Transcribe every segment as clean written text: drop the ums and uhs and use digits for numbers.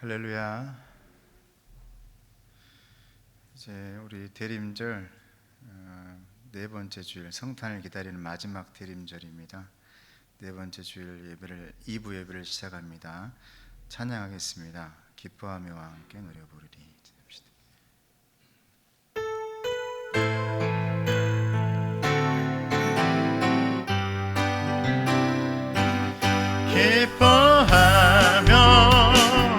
할렐루야. 이제 우리 대림절 네 번째 주일, 성탄을 기다리는 마지막 대림절입니다. 네 번째 주일 예배를 2부 예배를 시작합니다. 찬양하겠습니다. 기뻐하며 함께 노래 부르리. 기뻐하며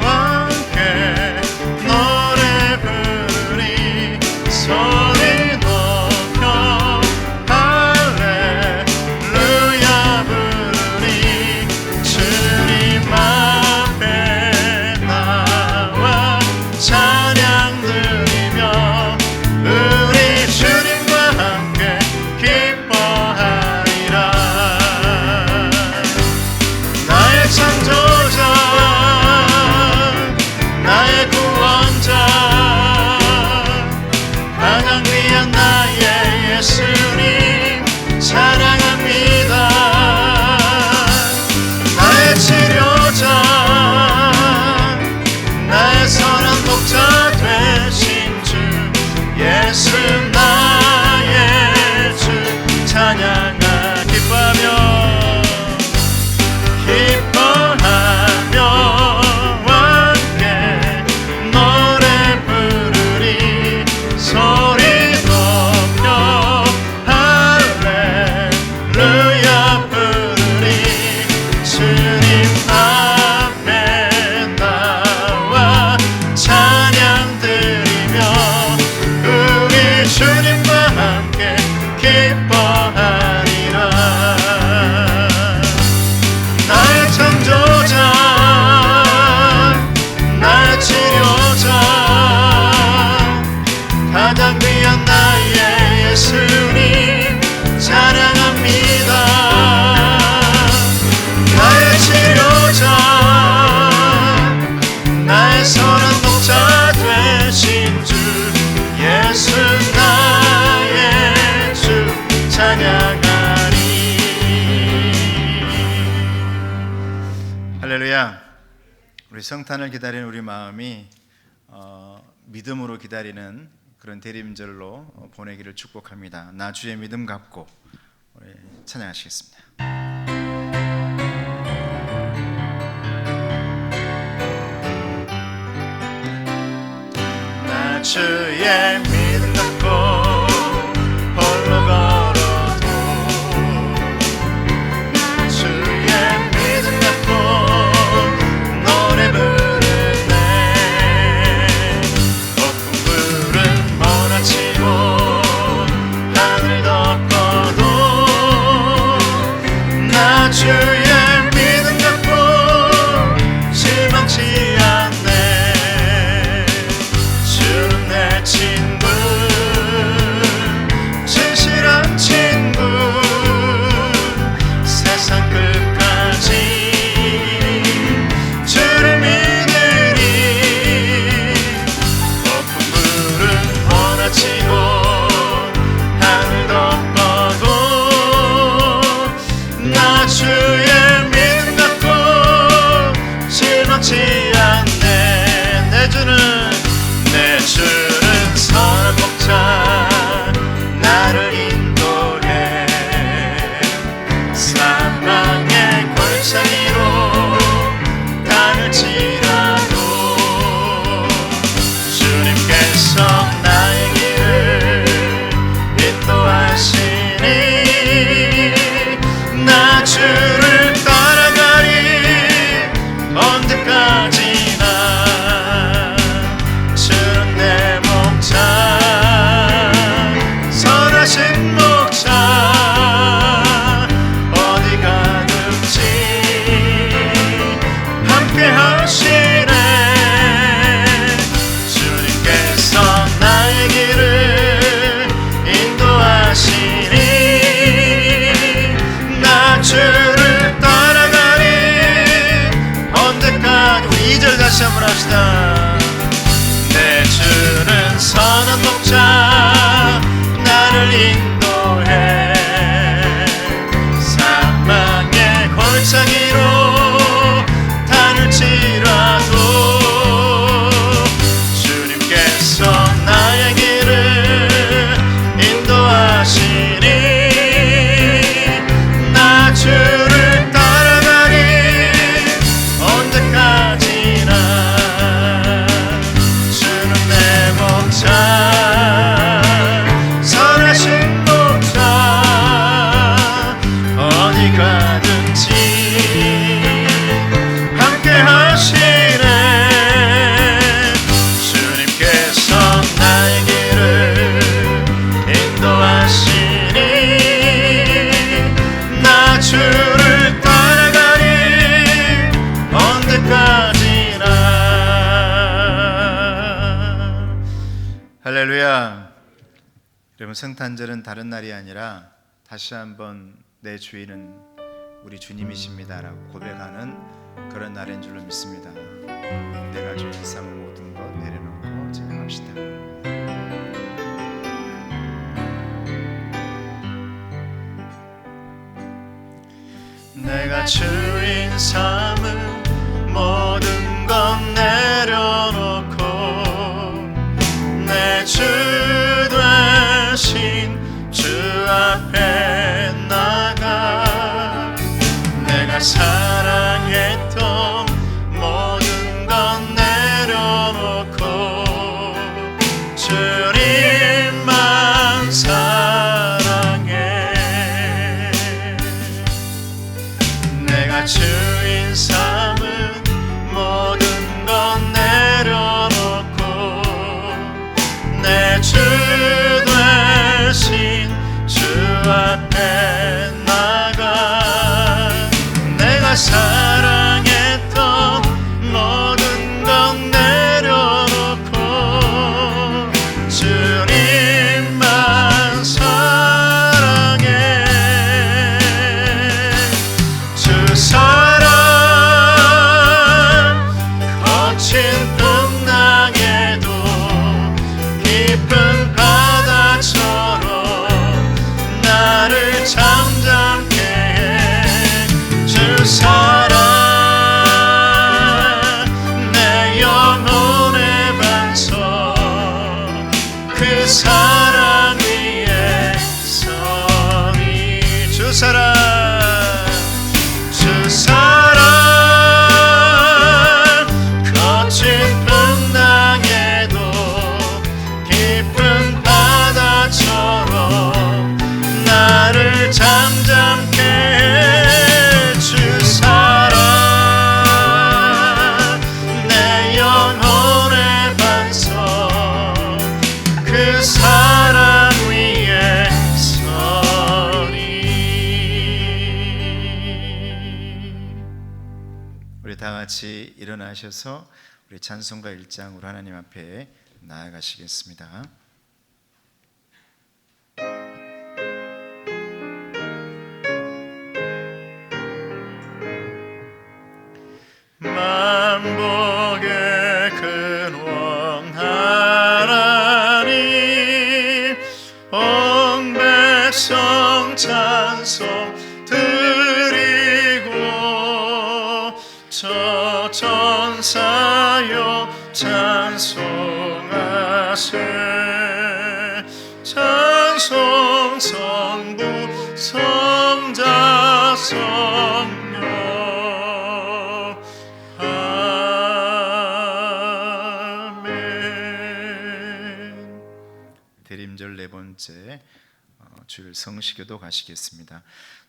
함께 노래 부르리. 소리 높여 할렐루야 부르리. 주님 앞에 나와 찬양 드리며 우리 주님과 함께 기뻐하리라. 나의 창조자, 나의 구원자, 가장 귀한 나의 예수님 사랑합니다. 나의 치료자, 나의 선한 목자 되신 주 예수 나의 주 찬양하. 기뻐하며 함께 노래 부르리. 소리 높여 할렐루야 부르리. 주님 앞에 나와 찬양 드리며 우리 주님과 함께 기뻐하리라. 나의 창조자, 나의 치료자, 가장 귀한 나의 예수님 사랑합니다. 나의 치료자, 나의 선한 목자 되신 주 예수 나의 주 찬양하리. 할렐루야. 우리 성탄을 기다리는 우리 마음이 믿음으로 기다리는 그런 대림절로 보내기를 축복합니다. 나 주의 믿음 갖고 우리 찬양하시겠습니다. 나 주의 믿음 갖고 홀로 걸어도 나 주의 믿음 갖고 노래 부르네. 높은 불은 몰아치고 하늘 덮어도 나 주의 믿음 갖고 실망치 않네. 주는 내 친구, 진실한 친구, 세상 끝까지 주를 믿으리. 높은 불은 몰아치고 하늘 덮어도 나 주의 믿음 갖고 실망치 않네. 내 주는 선한 목자 나를 인도해. 사망의 골짜기로 다닐지라도 주님께서 나의 길을 인도하시니 나 주를 따라가리. 언제까지나 주는 내 목자, 선하신 목자, 어디 가든지 함께 하시네. 주님께서 나의 길을 인도하시니 나 주를 따라가리. 언제까지. 우리 2절 다시 한번 합시다. 내 주는 선한 목자 나를 인도해. 사망의 골짜기로 다닐지라도 여러분, 성탄절은 다른 날이 아니라 다시 한번 내 주인은 우리 주님이십니다라고 고백하는 그런 날인 줄로 믿습니다. 내가 주인 삼은 모든 것 내려놓고 진행합시다. 내가 주인 삼은 모든 것 내려놓고 내 주 되신 주 앞에 나가 내가 사랑했던 모든 것 내려놓고 주님만 사랑해. 내가 주인 삼은 모든 것 내려놓고 내 주 되신 주 앞에 나가 내가 사랑했던 모든 것 내려놓고 주님만 사랑해. 주 사랑 거친 풍랑에도 깊은 바다처럼 나를 잠잠케 해. 주 사랑 내 영혼의 반석 그 사랑 위에 서리. 주 사랑 주 사랑 거친 풍랑에도 깊은 바다처럼 나를 잠잠케 해. 주 사랑 내 영혼의 반석 그 사랑 위에 서리. 우리 다 같이 일어나셔서 우리 찬송가 1장으로 하나님 앞에 나아가시겠습니다. 만복의 근원 하나님 온 백성 찬송 드리고 저 천사여 찬송하세. 찬송 성부 성자 성령 아멘. 대림절 네 번째 주일 성시교도 가시겠습니다.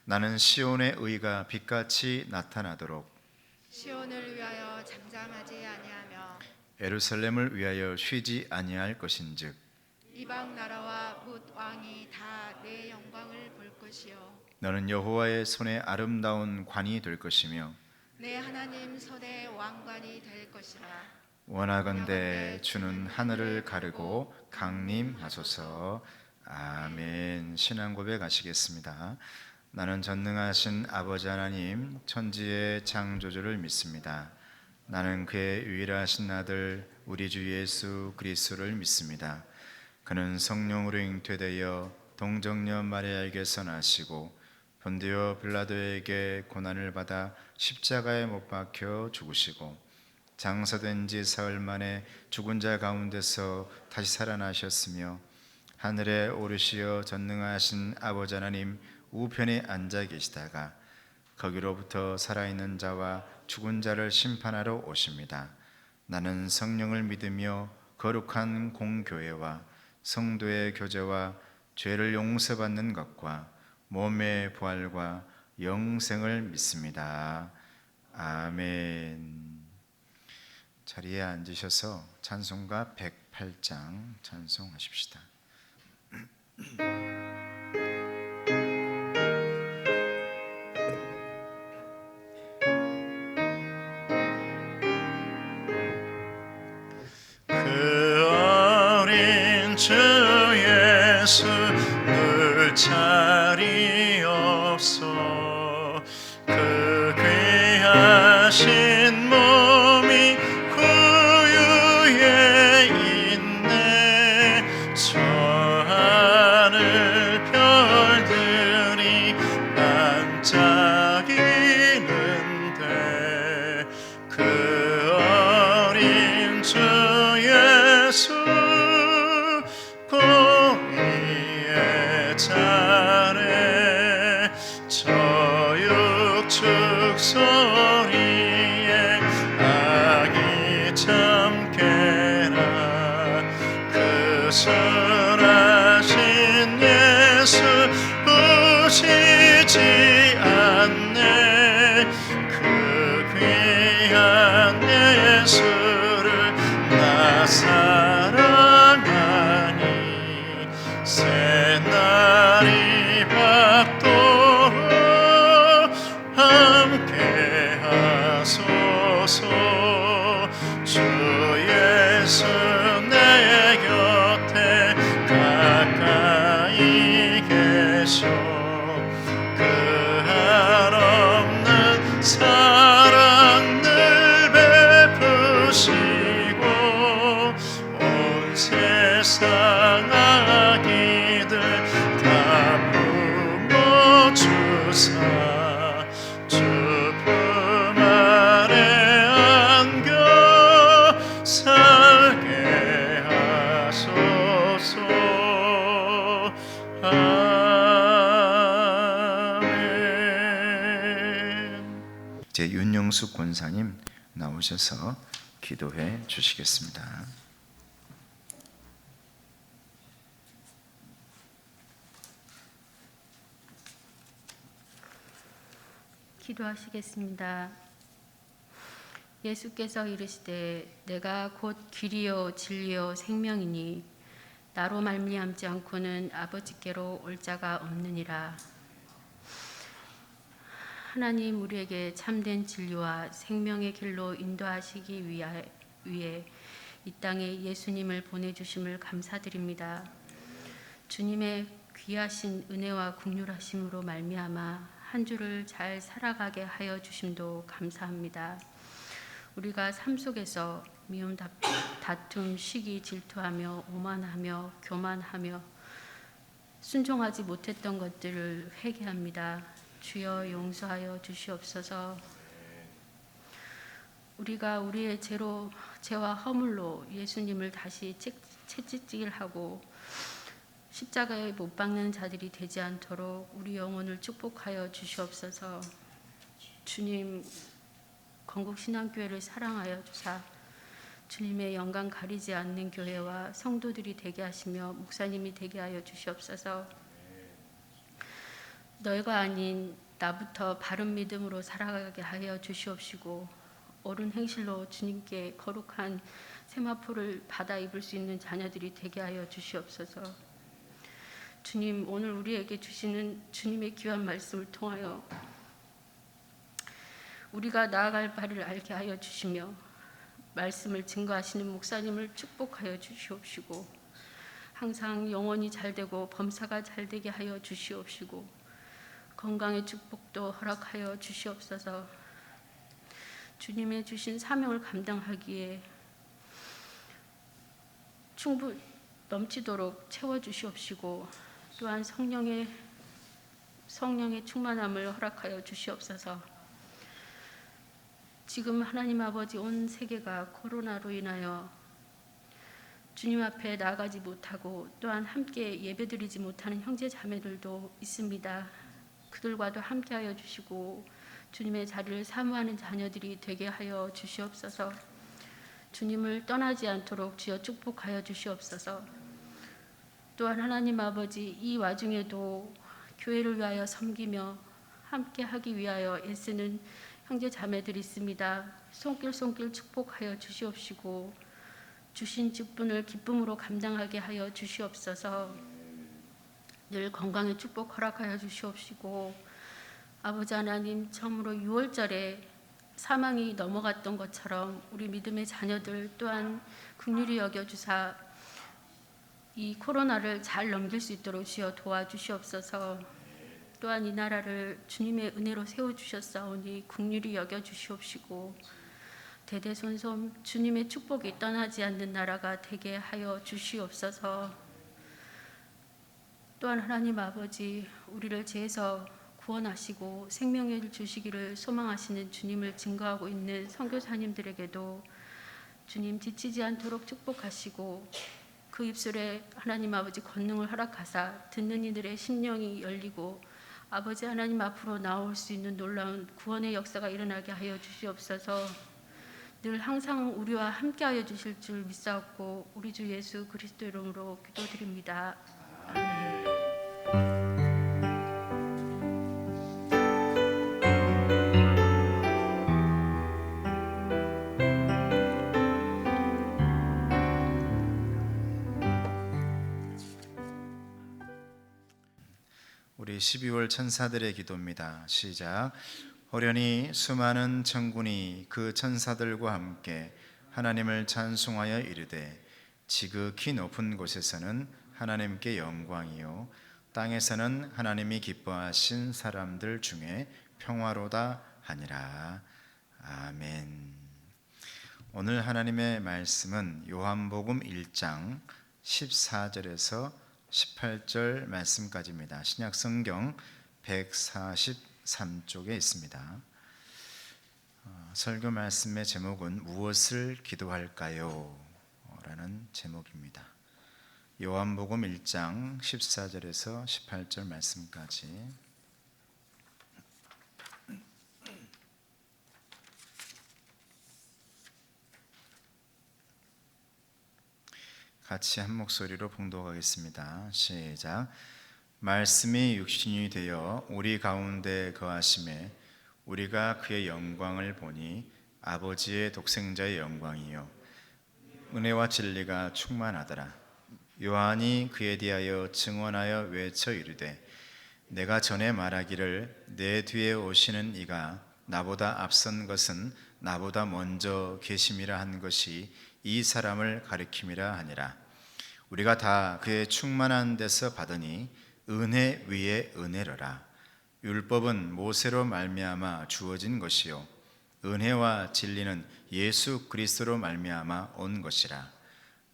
나는 시온의 의가 빛같이 나타나도록 시온을 위하여 잠잠하지 아니하며 예루살렘을 위하여 쉬지 아니할 것인즉 이방 나라와 뭇 왕이 다 내 영광을 볼 것이요 너는 여호와의 손에 아름다운 관이 될 것이며 내 하나님 손에 왕관이 될 것이라. 원하건대 주는 하늘을 가르고 강림하소서. 아멘. 신앙 고백하시겠습니다. 나는 전능하신 아버지 하나님 천지의 창조주를 믿습니다. 나는 그의 유일하신 아들 우리 주 예수 그리스도를 믿습니다. 그는 성령으로 잉태되어 동정녀 마리아에게서 나시고 본디오 빌라도에게 고난을 받아 십자가에 못 박혀 죽으시고 장사된 지 사흘 만에 죽은 자 가운데서 다시 살아나셨으며 하늘에 오르시어 전능하신 아버지 하나님 우편에 앉아 계시다가 거기로부터 살아있는 자와 죽은 자를 심판하러 오십니다. 나는 성령을 믿으며 거룩한 공교회와 성도의 교제와 죄를 용서받는 것과 몸의 부활과 영생을 믿습니다. 아멘. 자리에 앉으셔서 찬송가 108장 찬송하십시다. 주 예수 자리 없어 그 귀하신 몸이 구유에 있네. 저 하늘 별들이 반짝이는데 그 어린 주 예수 공의의 잔에 저 육축 소리에 악이 참깨나 그 선하신 예수 우시지 않네. 그 귀한 예수를 나 사랑하니 새날이 밝도록 함께 하소서. 주 예수 내 곁에 가까이 계셔 그 한없는 사랑 늘 베푸시고 온 세상 아기들 다 품어주사 주 품 아래 안겨 살게 하소서. 아멘. 이제 윤영숙 권사님 나오셔서 기도해 주시겠습니다. 기도하시겠습니다. 예수께서 이르시되 내가 곧 길이요 진리요 생명이니 나로 말미암지 않고는 아버지께로 올 자가 없느니라. 하나님, 우리에게 참된 진리와 생명의 길로 인도하시기 위해 이 땅에 예수님을 보내주심을 감사드립니다. 주님의 귀하신 은혜와 긍휼하심으로 말미암아 한 주를 잘 살아가게 하여 주심도 감사합니다. 우리가 삶 속에서 미움, 다툼, 시기, 질투하며 오만하며 교만하며 순종하지 못했던 것들을 회개합니다. 주여 용서하여 주시옵소서. 우리가 우리의 죄와 허물로 예수님을 다시 채찍질하고 십자가에 못 박는 자들이 되지 않도록 우리 영혼을 축복하여 주시옵소서. 주님, 건국신앙교회를 사랑하여 주사 주님의 영광 가리지 않는 교회와 성도들이 되게 하시며 목사님이 되게 하여 주시옵소서. 너희가 아닌 나부터 바른 믿음으로 살아가게 하여 주시옵시고 옳은 행실로 주님께 거룩한 세마포를 받아 입을 수 있는 자녀들이 되게 하여 주시옵소서. 주님, 오늘 우리에게 주시는 주님의 귀한 말씀을 통하여 우리가 나아갈 바를 알게 하여 주시며 말씀을 증거하시는 목사님을 축복하여 주시옵시고 항상 영혼이 잘되고 범사가 잘되게 하여 주시옵시고 건강의 축복도 허락하여 주시옵소서. 주님의 주신 사명을 감당하기에 넘치도록 채워주시옵시고 또한 성령의 충만함을 허락하여 주시옵소서. 지금 하나님 아버지, 온 세계가 코로나로 인하여 주님 앞에 나아가지 못하고 또한 함께 예배드리지 못하는 형제 자매들도 있습니다. 그들과도 함께하여 주시고 주님의 자리를 사모하는 자녀들이 되게 하여 주시옵소서. 주님을 떠나지 않도록 주여 축복하여 주시옵소서. 또한 하나님 아버지, 이 와중에도 교회를 위하여 섬기며 함께하기 위하여 애쓰는 형제 자매들이 있습니다. 손길 축복하여 주시옵시고 주신 직분을 기쁨으로 감당하게 하여 주시옵소서. 늘 건강의 축복 허락하여 주시옵시고 아버지 하나님, 처음으로 6월절에 사망이 넘어갔던 것처럼 우리 믿음의 자녀들 또한 긍휼히 여겨주사 이 코로나를 잘 넘길 수 있도록 주여 도와주시옵소서. 또한 이 나라를 주님의 은혜로 세워주셨사오니 긍휼히 여겨주시옵시고 대대손손 주님의 축복이 떠나지 않는 나라가 되게 하여 주시옵소서. 또한 하나님 아버지, 우리를 죄에서 구원하시고 생명을 주시기를 소망하시는 주님을 증거하고 있는 선교사님들에게도 주님 지치지 않도록 축복하시고 그 입술에 하나님 아버지 권능을 허락하사 듣는 이들의 심령이 열리고 아버지 하나님 앞으로 나올 수 있는 놀라운 구원의 역사가 일어나게 하여 주시옵소서. 늘 항상 우리와 함께하여 주실 줄 믿사옵고 우리 주 예수 그리스도 이름으로 기도드립니다. 아멘. 우리 12월 천사들의 기도입니다. 시작. 호련히 수많은 천군이 그 천사들과 함께 하나님을 찬송하여 이르되 지극히 높은 곳에서는 하나님께 영광이요 땅에서는 하나님이 기뻐하신 사람들 중에 평화로다 하니라. 아멘. 오늘 하나님의 말씀은 요한복음 1장 14절에서 18절 말씀까지입니다. 신약성경 143쪽에 있습니다. 설교 말씀의 제목은 무엇을 기도할까요? 라는 제목입니다. 요한복음 1장 14절에서 18절 말씀까지 같이 한 목소리로 봉독하겠습니다. 시작. 말씀이 육신이 되어 우리 가운데 거하심에 우리가 그의 영광을 보니 아버지의 독생자의 영광이요 은혜와 진리가 충만하더라. 요한이 그에 대하여 증언하여 외쳐 이르되 내가 전에 말하기를 내 뒤에 오시는 이가 나보다 앞선 것은 나보다 먼저 계심이라 한 것이 이 사람을 가리킴이라 하니라. 우리가 다 그의 충만한 데서 받으니 은혜 위에 은혜로라. 율법은 모세로 말미암아 주어진 것이요 은혜와 진리는 예수 그리스도로 말미암아 온 것이라.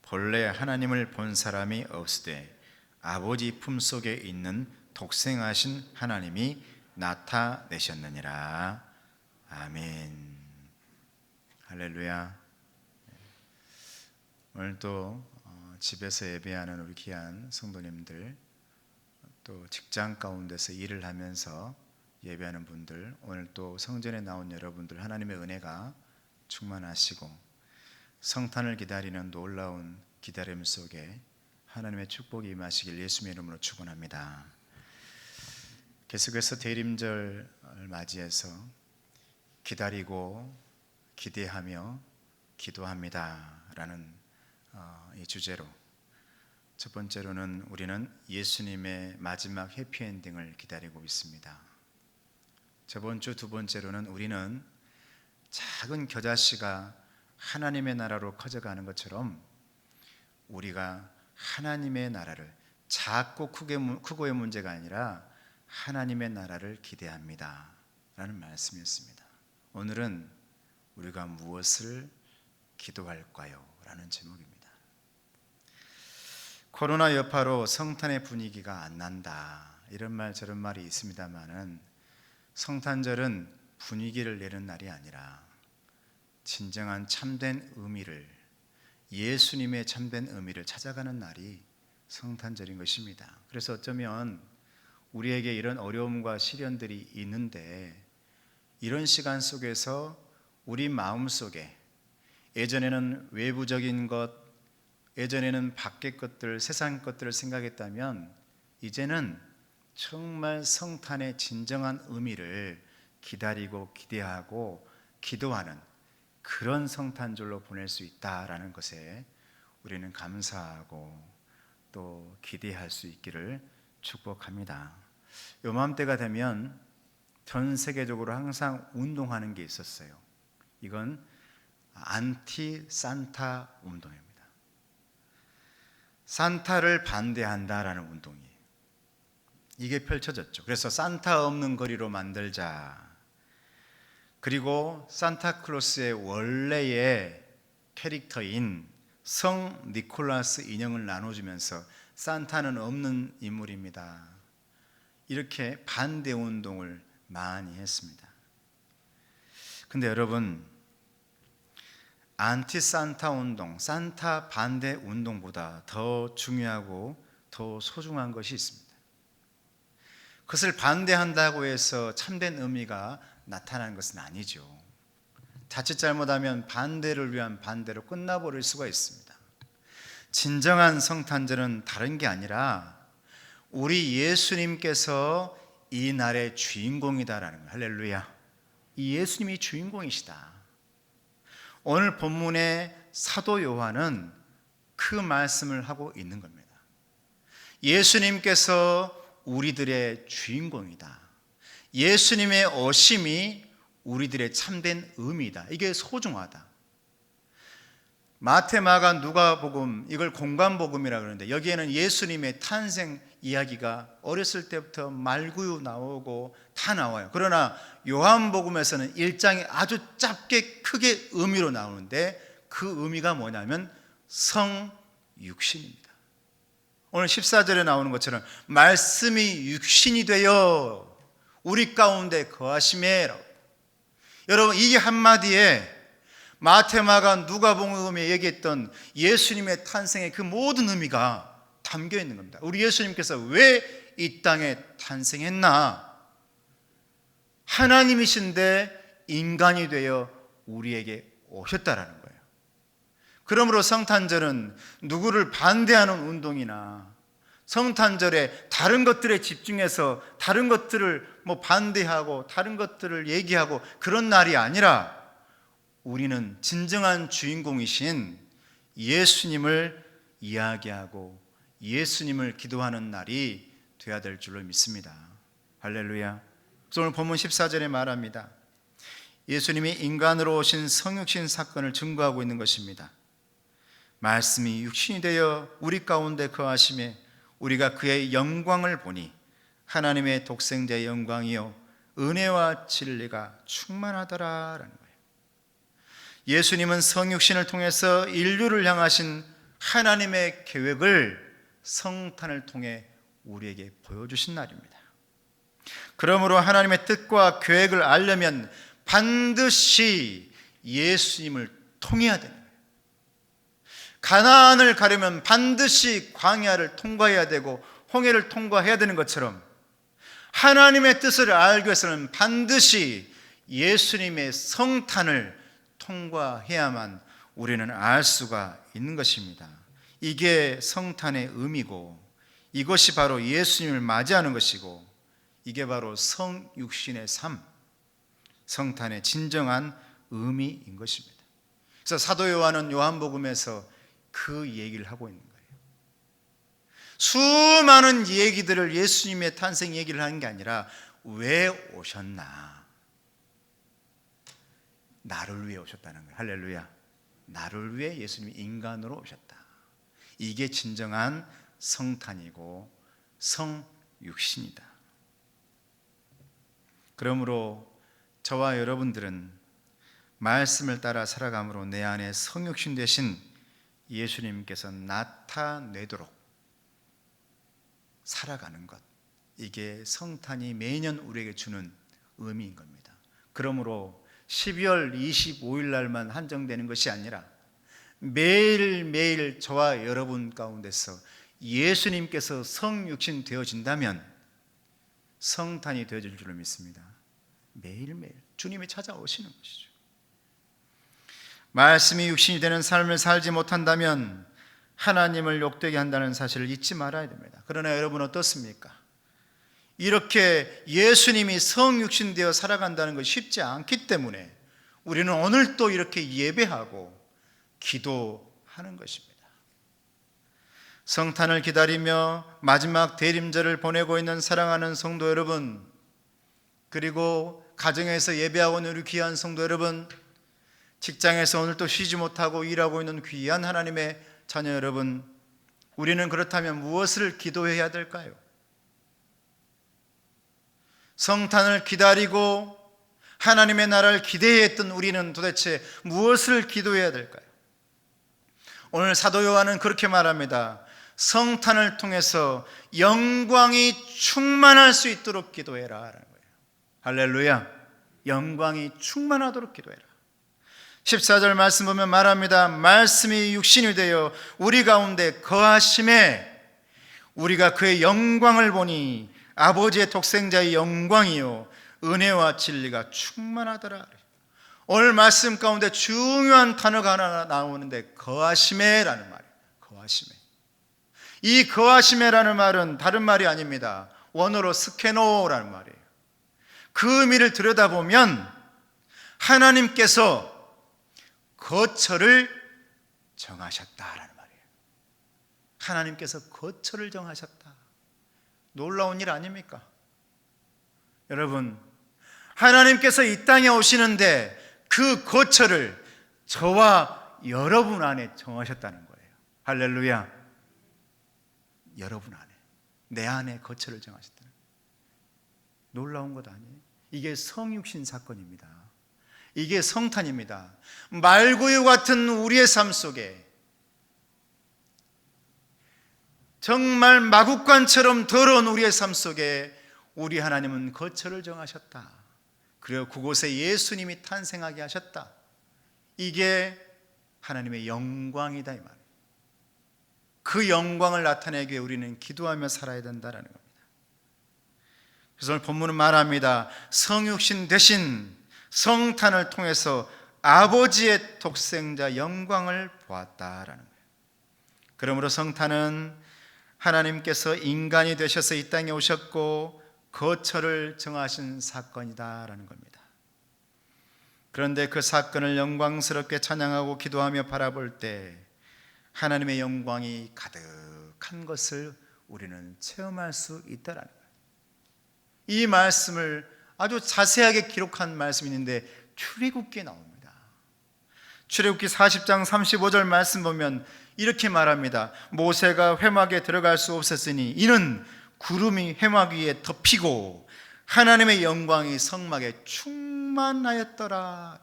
본래 하나님을 본 사람이 없으되 아버지 품속에 있는 독생하신 하나님이 나타내셨느니라. 아멘. 할렐루야. 오늘 또 집에서 예배하는 우리 귀한 성도님들, 또 직장 가운데서 일을 하면서 예배하는 분들, 오늘 또 성전에 나온 여러분들 하나님의 은혜가 충만하시고 성탄을 기다리는 놀라운 기다림 속에 하나님의 축복이 임하시길 예수님의 이름으로 축원합니다. 계속해서 대림절을 맞이해서 기다리고 기대하며 기도합니다 라는 이 주제로 첫 번째로는 우리는 예수님의 마지막 해피엔딩을 기다리고 있습니다. 저번 주 두 번째로는 우리는 작은 겨자씨가 하나님의 나라로 커져가는 것처럼 우리가 하나님의 나라를 작고 크고의 문제가 아니라 하나님의 나라를 기대합니다 라는 말씀이었습니다. 오늘은 우리가 무엇을 기도할까요? 라는 제목입니다. 코로나 여파로 성탄의 분위기가 안 난다 이런 말 저런 말이 있습니다만은 성탄절은 분위기를 내는 날이 아니라 진정한 참된 의미를, 예수님의 참된 의미를 찾아가는 날이 성탄절인 것입니다. 그래서 어쩌면 우리에게 이런 어려움과 시련들이 있는데 이런 시간 속에서 우리 마음속에 예전에는 외부적인 것, 예전에는 밖의 것들, 세상 것들을 생각했다면 이제는 정말 성탄의 진정한 의미를 기다리고 기대하고 기도하는 그런 성탄절로 보낼 수 있다라는 것에 우리는 감사하고 또 기대할 수 있기를 축복합니다. 요맘때가 되면 전 세계적으로 항상 운동하는 게 있었어요. 이건 안티 산타 운동입니다. 산타를 반대한다라는 운동이에요. 이게 펼쳐졌죠. 그래서 산타 없는 거리로 만들자. 그리고 산타클로스의 원래의 캐릭터인 성 니콜라스 인형을 나눠주면서 산타는 없는 인물입니다. 이렇게 반대 운동을 많이 했습니다. 근데 여러분, 안티 산타 운동, 산타 반대 운동보다 더 중요하고 더 소중한 것이 있습니다. 그것을 반대한다고 해서 참된 의미가 나타나는 것은 아니죠. 자칫 잘못하면 반대를 위한 반대로 끝나버릴 수가 있습니다. 진정한 성탄절은 다른 게 아니라 우리 예수님께서 이 날의 주인공이다라는 거예요. 할렐루야. 이 예수님이 주인공이시다. 오늘 본문의 사도 요한은 그 말씀을 하고 있는 겁니다. 예수님께서 우리들의 주인공이다. 예수님의 오심이 우리들의 참된 의미다. 이게 소중하다. 마태, 마가, 누가복음, 이걸 공관복음이라고 그러는데 여기에는 예수님의 탄생 이야기가 어렸을 때부터 말구유 나오고 다 나와요. 그러나 요한복음에서는 1장에 아주 짧게 크게 의미로 나오는데 그 의미가 뭐냐면 성육신입니다. 오늘 14절에 나오는 것처럼 말씀이 육신이 되어 우리 가운데 거하심에, 여러분 이게 한마디에 마태, 마가, 누가복음에 얘기했던 예수님의 탄생의 그 모든 의미가 담겨 있는 겁니다. 우리 예수님께서 왜 이 땅에 탄생했나? 하나님이신데 인간이 되어 우리에게 오셨다라는 거예요. 그러므로 성탄절은 누구를 반대하는 운동이나 성탄절에 다른 것들에 집중해서 다른 것들을 반대하고 다른 것들을 얘기하고 그런 날이 아니라 우리는 진정한 주인공이신 예수님을 이야기하고 예수님을 기도하는 날이 되어야 될 줄로 믿습니다. 할렐루야. 그래서 오늘 본문 14절에 말합니다. 예수님이 인간으로 오신 성육신 사건을 증거하고 있는 것입니다. 말씀이 육신이 되어 우리 가운데 거하심에 우리가 그의 영광을 보니 하나님의 독생자의 영광이요 은혜와 진리가 충만하더라라는 거예요. 예수님은 성육신을 통해서 인류를 향하신 하나님의 계획을 성탄을 통해 우리에게 보여주신 날입니다. 그러므로 하나님의 뜻과 계획을 알려면 반드시 예수님을 통해야 됩니다. 가나안을 가려면 반드시 광야를 통과해야 되고 홍해를 통과해야 되는 것처럼 하나님의 뜻을 알기 위해서는 반드시 예수님의 성탄을 통과해야만 우리는 알 수가 있는 것입니다. 이게 성탄의 의미고 이것이 바로 예수님을 맞이하는 것이고 이게 바로 성육신의 삶, 성탄의 진정한 의미인 것입니다. 그래서 사도 요한은 요한복음에서 그 얘기를 하고 있는 거예요. 수많은 얘기들을 예수님의 탄생 얘기를 하는 게 아니라 왜 오셨나? 나를 위해 오셨다는 거예요. 할렐루야. 나를 위해 예수님이 인간으로 오셨다. 이게 진정한 성탄이고 성육신이다. 그러므로 저와 여러분들은 말씀을 따라 살아감으로 내 안에 성육신 되신 예수님께서 나타내도록 살아가는 것, 이게 성탄이 매년 우리에게 주는 의미인 겁니다. 그러므로 12월 25일 날만 한정되는 것이 아니라 매일매일 저와 여러분 가운데서 예수님께서 성육신 되어진다면 성탄이 되어질 줄로 믿습니다. 매일매일 주님이 찾아오시는 것이죠. 말씀이 육신이 되는 삶을 살지 못한다면 하나님을 욕되게 한다는 사실을 잊지 말아야 됩니다. 그러나 여러분 어떻습니까? 이렇게 예수님이 성육신 되어 살아간다는 것이 쉽지 않기 때문에 우리는 오늘 또 이렇게 예배하고 기도하는 것입니다. 성탄을 기다리며 마지막 대림절을 보내고 있는 사랑하는 성도 여러분, 그리고 가정에서 예배하고 있는 우리 귀한 성도 여러분, 직장에서 오늘 또 쉬지 못하고 일하고 있는 귀한 하나님의 자녀 여러분, 우리는 그렇다면 무엇을 기도해야 될까요? 성탄을 기다리고 하나님의 나라를 기대했던 우리는 도대체 무엇을 기도해야 될까요? 오늘 사도 요한은 그렇게 말합니다. 성탄을 통해서 영광이 충만할 수 있도록 기도해라 라는 거예요. 할렐루야. 영광이 충만하도록 기도해라. 14절 말씀 보면 말합니다. 말씀이 육신이 되어 우리 가운데 거하심에 우리가 그의 영광을 보니 아버지의 독생자의 영광이요 은혜와 진리가 충만하더라. 오늘 말씀 가운데 중요한 단어가 하나 나오는데 거하심에라는 말이에요. 거하심에. 이 거하심에라는 말은 다른 말이 아닙니다. 원어로 스케노라는 말이에요. 그 의미를 들여다보면 하나님께서 거처를 정하셨다라는 말이에요. 하나님께서 거처를 정하셨다. 놀라운 일 아닙니까? 여러분, 하나님께서 이 땅에 오시는데 그 거처를 저와 여러분 안에 정하셨다는 거예요. 할렐루야. 여러분 안에, 내 안에 거처를 정하셨다는 거예요. 놀라운 것 아니에요? 이게 성육신 사건입니다. 이게 성탄입니다. 말구유 같은 우리의 삶 속에 정말 마구간처럼 더러운 우리의 삶 속에 우리 하나님은 거처를 정하셨다. 그리고 그곳에 예수님이 탄생하게 하셨다. 이게 하나님의 영광이다 이 말이에요. 그 영광을 나타내기 위해 우리는 기도하며 살아야 된다는 겁니다. 그래서 오늘 본문은 말합니다. 성육신 대신 성탄을 통해서 아버지의 독생자 영광을 보았다라는 거예요. 그러므로 성탄은 하나님께서 인간이 되셔서 이 땅에 오셨고 거처를 정하신 사건이다라는 겁니다. 그런데 그 사건을 영광스럽게 찬양하고 기도하며 바라볼 때 하나님의 영광이 가득한 것을 우리는 체험할 수 있다라는 거예요. 이 말씀을 아주 자세하게 기록한 말씀이 있는데 출애굽기에 나옵니다. 출애굽기 40장 35절 말씀 보면 이렇게 말합니다. 모세가 회막에 들어갈 수 없었으니 이는 구름이 회막 위에 덮이고 하나님의 영광이 성막에 충만하였더라.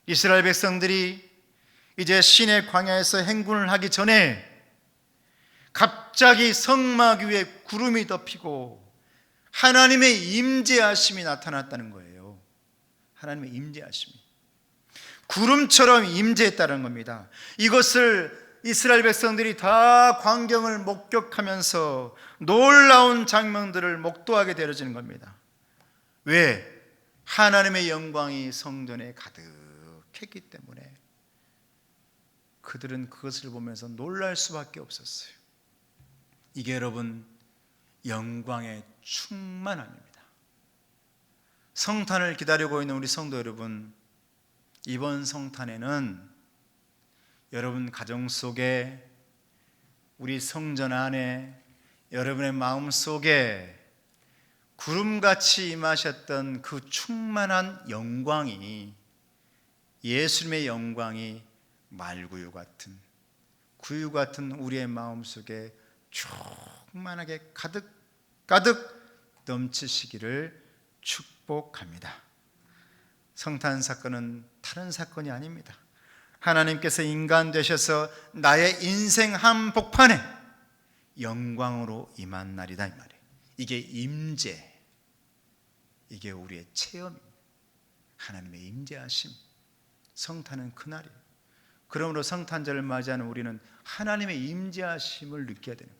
이스라엘 백성들이 이제 시내 광야에서 행군을 하기 전에 갑자기 성막 위에 구름이 덮이고 하나님의 임재하심이 나타났다는 거예요. 하나님의 임재하심이 구름처럼 임재했다는 겁니다. 이것을 이스라엘 백성들이 다 광경을 목격하면서 놀라운 장면들을 목도하게 되어지는 겁니다. 왜? 하나님의 영광이 성전에 가득했기 때문에 그들은 그것을 보면서 놀랄 수밖에 없었어요. 이게 여러분 영광의 충만함입니다. 성탄을 기다리고 있는 우리 성도 여러분, 이번 성탄에는 여러분 가정 속에, 우리 성전 안에, 여러분의 마음 속에 구름같이 임하셨던 그 충만한 영광이, 예수님의 영광이 말구유 같은, 구유 같은 우리의 마음 속에 충만하게 가득 넘치시기를 축복합니다. 성탄 사건은 다른 사건이 아닙니다. 하나님께서 인간 되셔서 나의 인생 한복판에 영광으로 임한 날이다 이 말이에요. 이게 임재, 이게 우리의 체험입니다. 하나님의 임재하심. 성탄은 그날이에요. 그러므로 성탄절을 맞이하는 우리는 하나님의 임재하심을 느껴야 되는 거예요.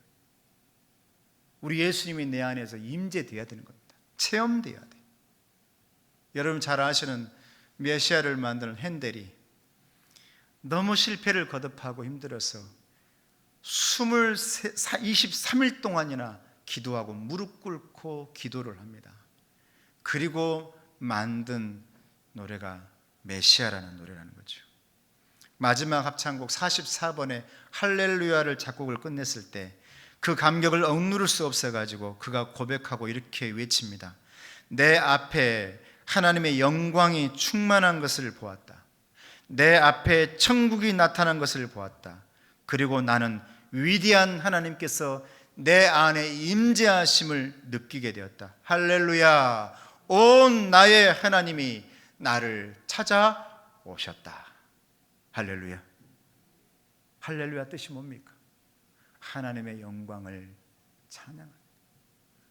우리 예수님이 내 안에서 임재되어야 되는 겁니다. 체험되어야 돼요. 여러분 잘 아시는 메시아를 만드는 핸델이 너무 실패를 거듭하고 힘들어서 23일 동안이나 기도하고 무릎 꿇고 기도를 합니다. 그리고 만든 노래가 메시아라는 노래라는 거죠. 마지막 합창곡 44번에 할렐루야를 작곡을 끝냈을 때 그 감격을 억누를 수 없어가지고 그가 고백하고 이렇게 외칩니다. 내 앞에 하나님의 영광이 충만한 것을 보았다. 내 앞에 천국이 나타난 것을 보았다. 그리고 나는 위대한 하나님께서 내 안에 임재하심을 느끼게 되었다. 할렐루야. 온 나의 하나님이 나를 찾아오셨다. 할렐루야. 할렐루야 뜻이 뭡니까? 하나님의 영광을 찬양한다.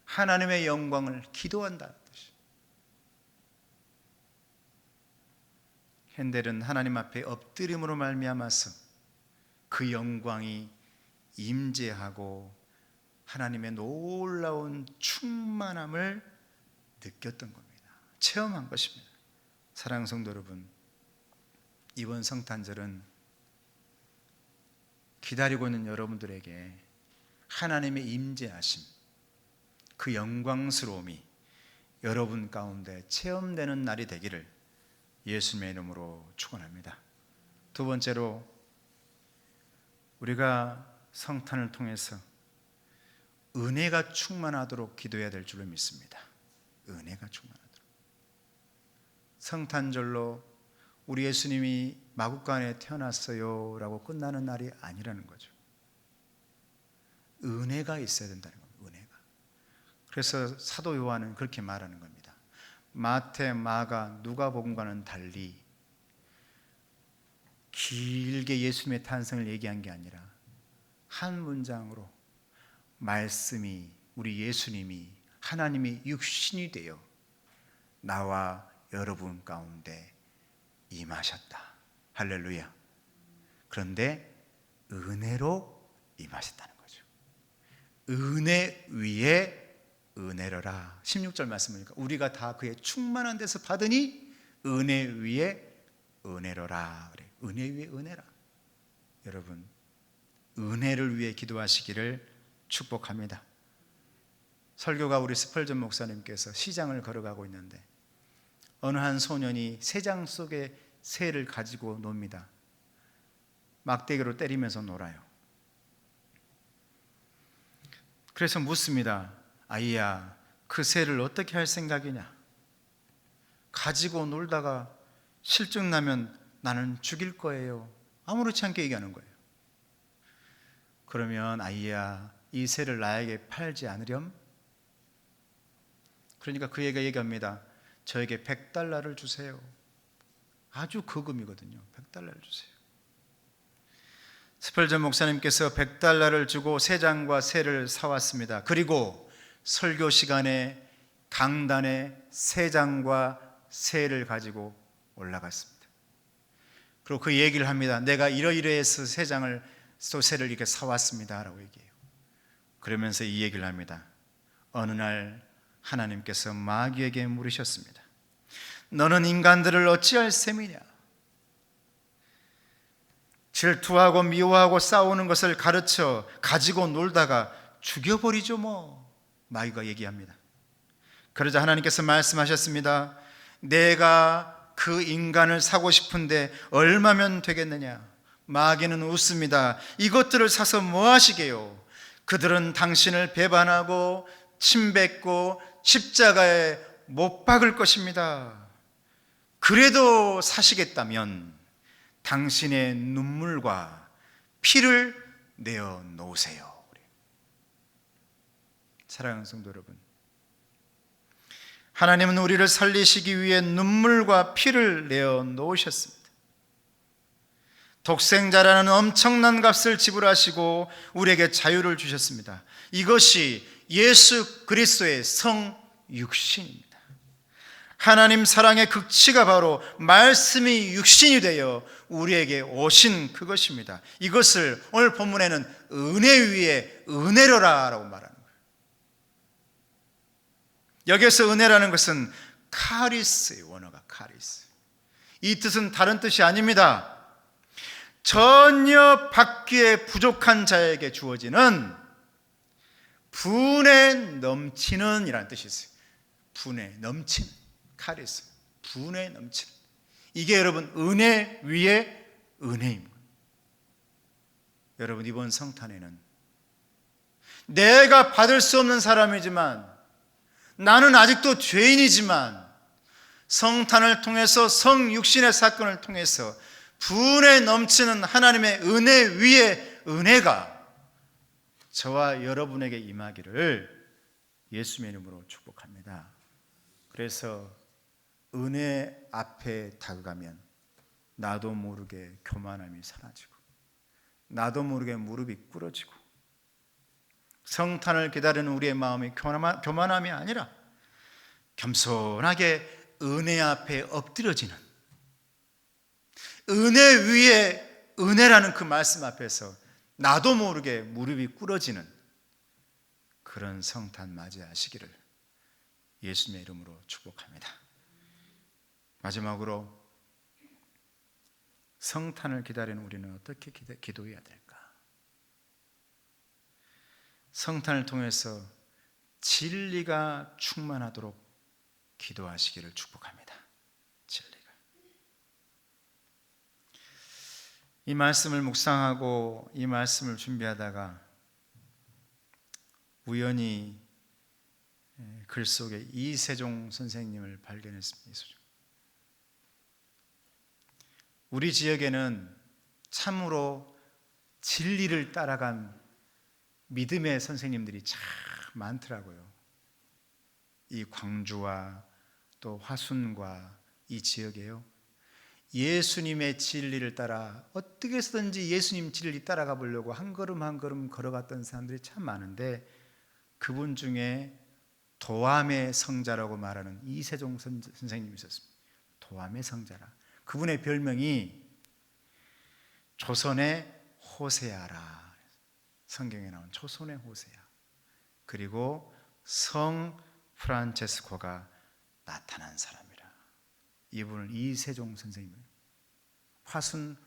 하나님의 영광을 기도한다는 뜻이. 헨델은 하나님 앞에 엎드림으로 말미암아서 그 영광이 임재하고 하나님의 놀라운 충만함을 느꼈던 겁니다. 체험한 것입니다. 사랑하는 성도 여러분, 이번 성탄절은 기다리고 있는 여러분들에게 하나님의 임재하심, 그 영광스러움이 여러분 가운데 체험되는 날이 되기를 예수님의 이름으로 축원합니다. 두 번째로, 우리가 성탄을 통해서 은혜가 충만하도록 기도해야 될 줄로 믿습니다. 은혜가 충만하도록. 성탄절로 우리 예수님이 마구간에 태어났어요 라고 끝나는 날이 아니라는 거죠. 은혜가 있어야 된다는 겁니다. 은혜가. 그래서 사도 요한은 그렇게 말하는 겁니다. 마태, 마가, 누가복음과는 달리 길게 예수님의 탄생을 얘기한 게 아니라 한 문장으로 말씀이, 우리 예수님이, 하나님이 육신이 되어 나와 여러분 가운데 임하셨다. 할렐루야. 그런데 은혜로 임하셨다는 거죠. 은혜 위에 은혜로라. 16절 말씀이니까 우리가 다 그의 충만한 데서 받으니 은혜 위에 은혜로라. 그래. 은혜 위에 은혜라. 여러분, 은혜를 위해 기도하시기를 축복합니다. 설교가 우리 스펄전 목사님께서 시장을 걸어가고 있는데 어느 한 소년이 새장 속에 새를 가지고 놉니다. 막대기로 때리면서 놀아요. 그래서 묻습니다. 아이야, 그 새를 어떻게 할 생각이냐? 가지고 놀다가 실증 나면 나는 죽일 거예요. 아무렇지 않게 얘기하는 거예요. 그러면 아이야, 이 새를 나에게 팔지 않으렴? 그러니까 그 애가 얘기합니다. 저에게 $100를 주세요. 아주 거금이거든요. $100를 주세요. 스펄전 목사님께서 $100를 주고 새장과 새를 사왔습니다. 그리고 설교 시간에 강단에 새장과 새를 가지고 올라갔습니다. 그리고 그 얘기를 합니다. 내가 이러이러해서 새장을 또 새를 이렇게 사왔습니다 라고 얘기해요. 그러면서 이 얘기를 합니다. 어느 날 하나님께서 마귀에게 물으셨습니다. 너는 인간들을 어찌할 셈이냐? 질투하고 미워하고 싸우는 것을 가르쳐 가지고 놀다가 죽여버리죠 뭐. 마귀가 얘기합니다. 그러자 하나님께서 말씀하셨습니다. 내가 그 인간을 사고 싶은데 얼마면 되겠느냐? 마귀는 웃습니다. 이것들을 사서 뭐 하시게요? 그들은 당신을 배반하고 침뱉고 십자가에 못 박을 것입니다. 그래도 사시겠다면 당신의 눈물과 피를 내어 놓으세요. 사랑하는 성도 여러분, 하나님은 우리를 살리시기 위해 눈물과 피를 내어 놓으셨습니다. 독생자라는 엄청난 값을 지불하시고 우리에게 자유를 주셨습니다. 이것이 예수 그리스도의 성육신입니다. 하나님 사랑의 극치가 바로 말씀이 육신이 되어 우리에게 오신 그것입니다. 이것을 오늘 본문에는 은혜 위에 은혜로라 라고 말하는 거예요. 여기서 은혜라는 것은 카리스예요. 원어가 카리스. 이 뜻은 다른 뜻이 아닙니다. 전혀 받기에 부족한 자에게 주어지는 분에 넘치는 이라는 뜻이 있어요. 분에 넘치는, 카리스, 분에 넘치는. 이게 여러분 은혜 위에 은혜입니다. 여러분 이번 성탄에는 내가 받을 수 없는 사람이지만, 나는 아직도 죄인이지만 성탄을 통해서, 성육신의 사건을 통해서 분에 넘치는 하나님의 은혜 위에 은혜가 저와 여러분에게 임하기를 예수님의 이름으로 축복합니다. 그래서 은혜 앞에 다가가면 나도 모르게 교만함이 사라지고 나도 모르게 무릎이 꿇어지고 성탄을 기다리는 우리의 마음이 교만함이 아니라 겸손하게 은혜 앞에 엎드려지는, 은혜 위에 은혜라는 그 말씀 앞에서 나도 모르게 무릎이 꿇어지는 그런 성탄 맞이하시기를 예수님의 이름으로 축복합니다. 마지막으로 성탄을 기다리는 우리는 어떻게 기도해야 될까? 성탄을 통해서 진리가 충만하도록 기도하시기를 축복합니다. 진리가. 이 말씀을 묵상하고 이 말씀을 준비하다가 우연히 글 속에 이세종 선생님을 발견했습니다. 우리 지역에는 참으로 진리를 따라간 믿음의 선생님들이 참 많더라고요. 이 광주와 또 화순과 이 지역에요, 예수님의 진리를 따라 어떻게 해서든지 예수님 진리 따라가 보려고 한 걸음 한 걸음 걸어갔던 사람들이 참 많은데, 그분 중에 도암의 성자라고 말하는 이세종 선생님이 있었습니다. 도암의 성자라. 그분의 별명이 조선의 호세아라. 성경에 나온 조선의 호세아. 그리고 성 프란체스코가 나타난 사람이라. 이분은 이세종 선생님, 화순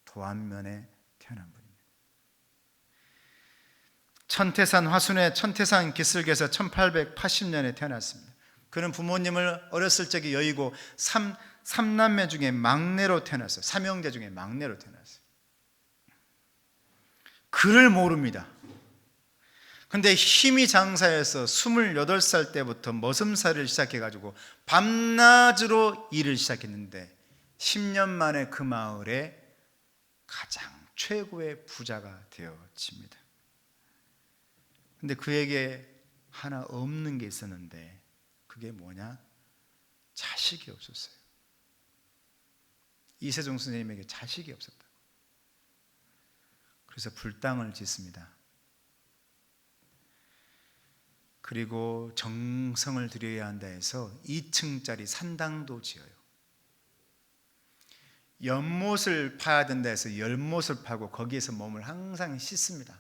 도안면에 태어난 분입니다. 천태산 화순의 천태산 기슭에서 1880년에 태어났습니다. 그는 부모님을 어렸을 적에 여의고 삼남매 중에 막내로 태어났어요. 삼형제 중에 막내로 태어났어요. 글을 모릅니다. 근데 힘이 장사해서 28살 때부터 머슴살이를 시작해가지고 밤낮으로 일을 시작했는데 10년 만에 그 마을에 가장 최고의 부자가 되어집니다. 근데 그에게 하나 없는 게 있었는데 그게 뭐냐? 자식이 없었어요. 이세종 선생님에게 자식이 없었다. 그래서 불당을 짓습니다. 그리고 정성을 들여야 한다 해서 2층짜리 산당도 지어요. 연못을 파야 된다 해서 연못을 파고 거기에서 몸을 항상 씻습니다.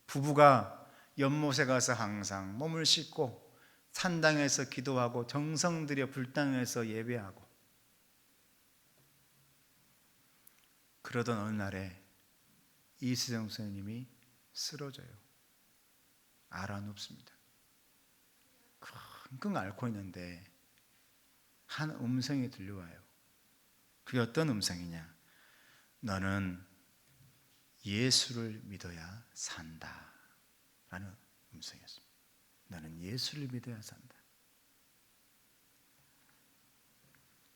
부부가 연못에 가서 항상 몸을 씻고 산당에서 기도하고 정성 들여 불당에서 예배하고, 그러던 어느 날에 이세종 선생님이 쓰러져요. 알아눕습니다. 끙끙 앓고 있는데 한 음성이 들려와요. 그게 어떤 음성이냐? 너는 예수를 믿어야 산다 라는 음성이었습니다. 너는 예수를 믿어야 산다.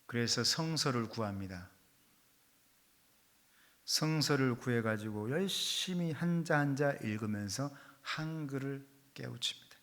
그래서 성서를 구합니다. 성서를 구해가지고 열심히 한자 한자 읽으면서 한글을 깨우칩니다.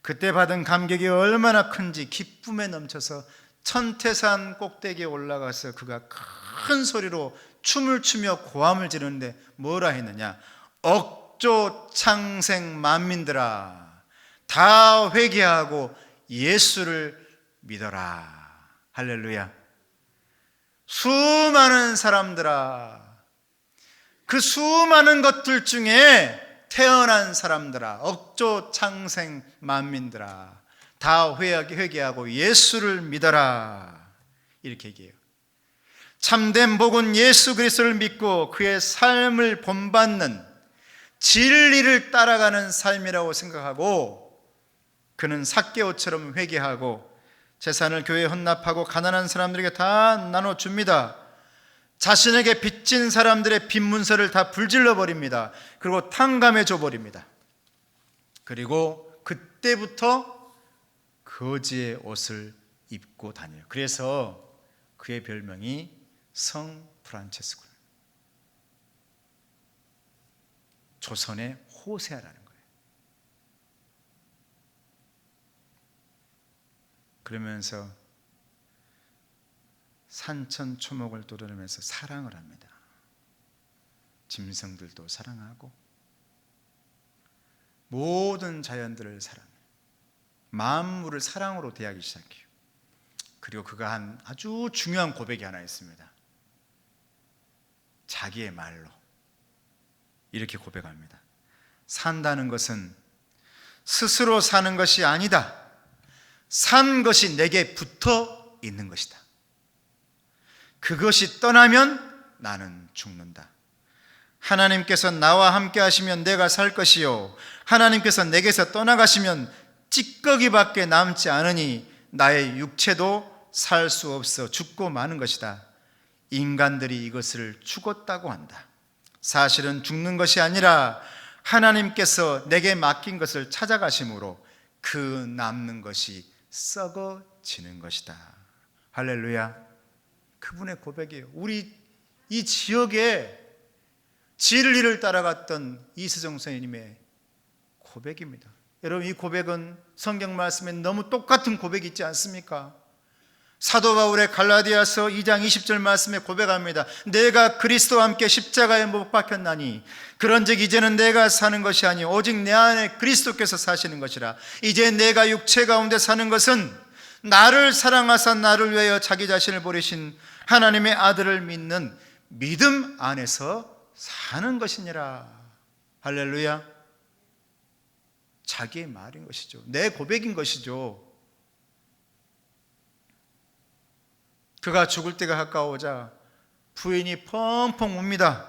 그때 받은 감격이 얼마나 큰지 기쁨에 넘쳐서 천태산 꼭대기에 올라가서 그가 큰 소리로 춤을 추며 고함을 지르는데 뭐라 했느냐? 억조 창생 만민들아, 다 회개하고 예수를 믿어라. 할렐루야. 수많은 사람들아, 그 수많은 것들 중에 태어난 사람들아, 억조 창생 만민들아, 다 회개하고 예수를 믿어라. 이렇게 얘기해요. 참된 복은 예수 그리스도를 믿고 그의 삶을 본받는 진리를 따라가는 삶이라고 생각하고, 그는 삭개오처럼 회개하고 재산을 교회에 헌납하고 가난한 사람들에게 다 나눠줍니다. 자신에게 빚진 사람들의 빚 문서를 다 불질러 버립니다. 그리고 탕감해 줘 버립니다. 그리고 그때부터 거지의 옷을 입고 다녀요. 그래서 그의 별명이 성 프란체스코, 조선의 호세아라는 거예요. 그러면서 산천 초목을 도르면서 사랑을 합니다. 짐승들도 사랑하고 모든 자연들을 사랑해요. 만물을 사랑으로 대하기 시작해요. 그리고 그가 한 아주 중요한 고백이 하나 있습니다. 자기의 말로 이렇게 고백합니다. 산다는 것은 스스로 사는 것이 아니다. 산 것이 내게 붙어 있는 것이다. 그것이 떠나면 나는 죽는다. 하나님께서 나와 함께 하시면 내가 살 것이요, 하나님께서 내게서 떠나가시면 찌꺼기밖에 남지 않으니 나의 육체도 살 수 없어 죽고 마는 것이다. 인간들이 이것을 죽었다고 한다. 사실은 죽는 것이 아니라 하나님께서 내게 맡긴 것을 찾아가심으로 그 남는 것이 썩어지는 것이다. 할렐루야. 그분의 고백이에요. 우리 이 지역에 진리를 따라갔던 이세정 선생님의 고백입니다. 여러분, 이 고백은 성경 말씀에 너무 똑같은 고백이 있지 않습니까? 사도 바울의 갈라디아서 2장 20절 말씀에 고백합니다. 내가 그리스도와 함께 십자가에 못 박혔나니 그런즉 이제는 내가 사는 것이 아니 오직 내 안에 그리스도께서 사시는 것이라. 이제 내가 육체 가운데 사는 것은 나를 사랑하사 나를 위하여 자기 자신을 버리신 하나님의 아들을 믿는 믿음 안에서 사는 것이니라. 할렐루야. 자기의 말인 것이죠. 내 고백인 것이죠. 그가 죽을 때가 가까워오자 부인이 펑펑 웁니다.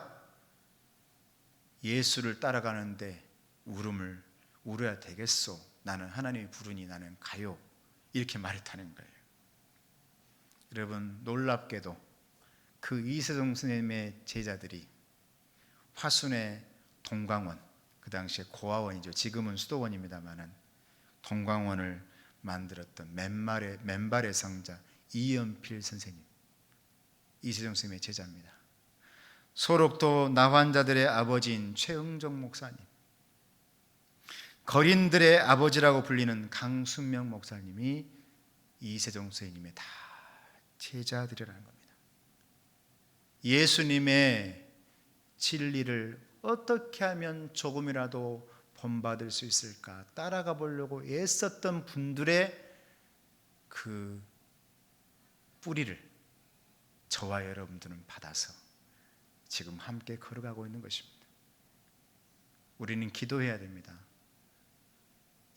예수를 따라가는데 울어야 되겠소. 나는 하나님이 부르니 나는 가요. 이렇게 말했다는 거예요. 여러분, 놀랍게도 그 이세종 선생님의 제자들이 화순의 동광원, 그 당시에 고아원이죠. 지금은 수도원입니다만은 동광원을 만들었던 맨발의 성자 이연필 선생님, 이세종 선생님의 제자입니다. 소록도 나환자들의 아버지인 최응종 목사님, 거린들의 아버지라고 불리는 강순명 목사님이 이세종 선생님의 다 제자들이라는 겁니다. 예수님의 진리를 어떻게 하면 조금이라도 본받을 수 있을까 따라가 보려고 애썼던 분들의 그 뿌리를 저와 여러분들은 받아서 지금 함께 걸어가고 있는 것입니다. 우리는 기도해야 됩니다.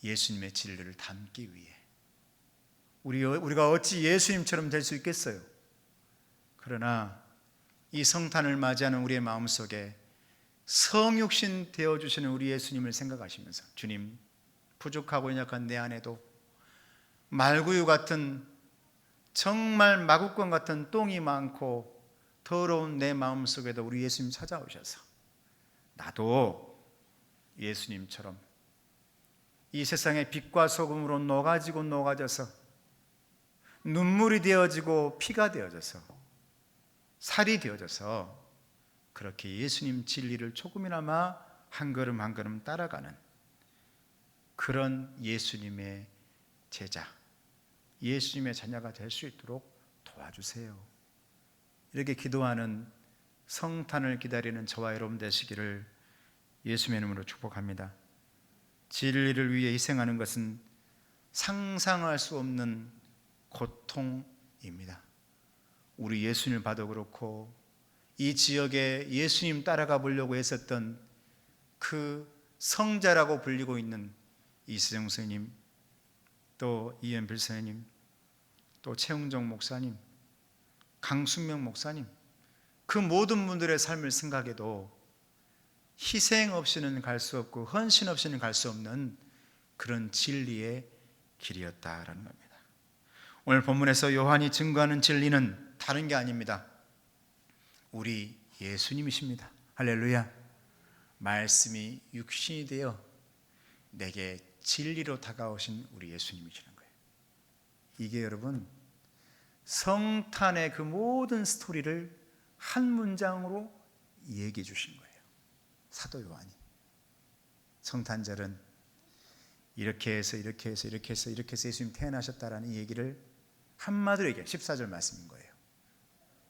예수님의 진리를 담기 위해. 우리가 어찌 예수님처럼 될 수 있겠어요? 그러나 이 성탄을 맞이하는 우리의 마음속에 성육신 되어주시는 우리 예수님을 생각하시면서, 주님, 부족하고 연약한 내 안에도 말구유 같은, 정말 마구간 같은 똥이 많고 더러운 내 마음속에도 우리 예수님 찾아오셔서 나도 예수님처럼 이 세상의 빛과 소금으로 녹아져서 눈물이 되어지고 피가 되어져서 살이 되어져서 그렇게 예수님 진리를 조금이나마 한 걸음 한 걸음 따라가는 그런 예수님의 제자, 예수님의 자녀가 될 수 있도록 도와주세요. 이렇게 기도하는 성탄을 기다리는 저와 여러분 되시기를 예수님의 이름으로 축복합니다. 진리를 위해 희생하는 것은 상상할 수 없는 고통입니다. 우리 예수님을 봐도 그렇고 이 지역에 예수님 따라가 보려고 했었던 그 성자라고 불리고 있는 이세정 선생님, 또 이연필 선생님, 또 최응종 목사님, 강순명 목사님, 그 모든 분들의 삶을 생각해도 희생 없이는 갈 수 없고 헌신 없이는 갈 수 없는 그런 진리의 길이었다라는 겁니다. 오늘 본문에서 요한이 증거하는 진리는 다른 게 아닙니다. 우리 예수님이십니다. 할렐루야. 말씀이 육신이 되어 내게 진리로 다가오신 우리 예수님이시는 거예요. 이게 여러분 성탄의 그 모든 스토리를 한 문장으로 얘기해 주신 거예요. 사도 요한이. 성탄절은 이렇게 해서 이렇게 해서 이렇게 해서 이렇게 해서 예수님 태어나셨다라는 이 얘기를 한마디로 얘기해 14절 말씀인 거예요.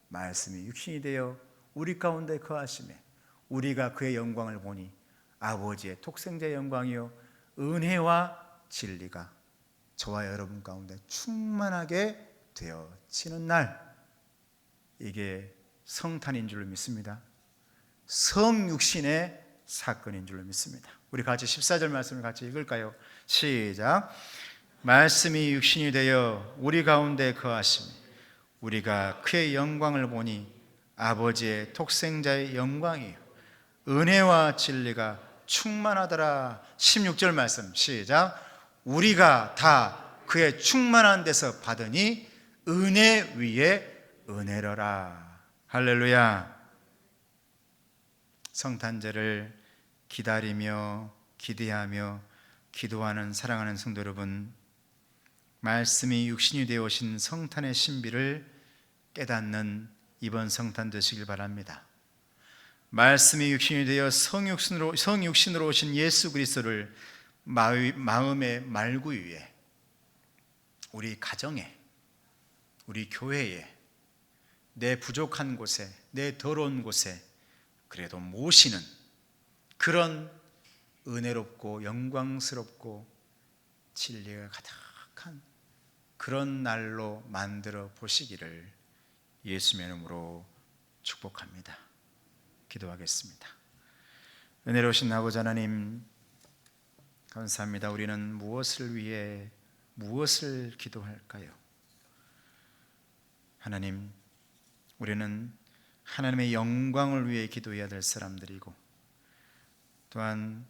말씀이 육신이 되어 우리 가운데 거하심에 우리가 그의 영광을 보니 아버지의 독생자의 영광이요 은혜와 진리가 저와 여러분 가운데 충만하게 되어지는 날, 이게 성탄인 줄로 믿습니다. 성육신의 사건인 줄로 믿습니다. 우리 같이 14절 말씀을 같이 읽을까요? 시작. 말씀이 육신이 되어 우리 가운데 거하시며 우리가 그의 영광을 보니 아버지의 독생자의 영광이요 은혜와 진리가 충만하더라. 16절 말씀 시작. 우리가 다 그의 충만한 데서 받으니 은혜 위에 은혜로라. 할렐루야. 성탄절을 기다리며 기대하며 기도하는 사랑하는 성도 여러분, 말씀이 육신이 되어 오신 성탄의 신비를 깨닫는 이번 성탄 되시길 바랍니다. 말씀이 육신이 되어 성육신으로 오신 예수 그리스도를 마음의 말구 위에, 우리 가정에, 우리 교회에, 내 부족한 곳에, 내 더러운 곳에 그래도 모시는 그런 은혜롭고 영광스럽고 진리가 가득한 그런 날로 만들어 보시기를 예수의 이름으로 축복합니다. 기도하겠습니다. 은혜로우신 아버지 하나님, 감사합니다. 우리는 무엇을 위해 무엇을 기도할까요? 하나님, 우리는 하나님의 영광을 위해 기도해야 될 사람들이고 또한